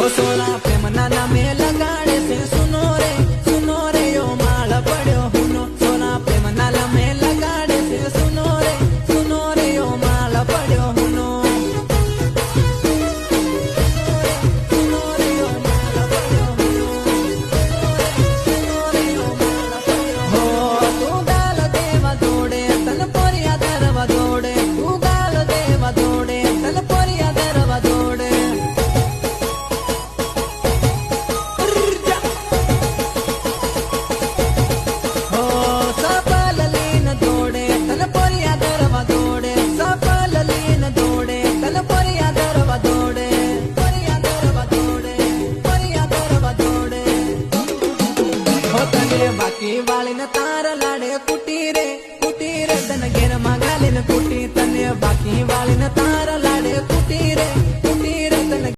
ओ सोना प्रेम नाना में लगाड़े से सुनो रे यो माल पड़ो हुनो सोना प्रेम नाला में लगाड़े से सुनो रे यो माल पड़ो हुनो सुनो रे यो माल पड़ो हुनो हो तू गाल देवा दौड़े तल पोरिया दरवा दौड़े तू गाल देवा दौड़े तल पोरिया दरवा दौड़े बाकी वाली न तार लाड़े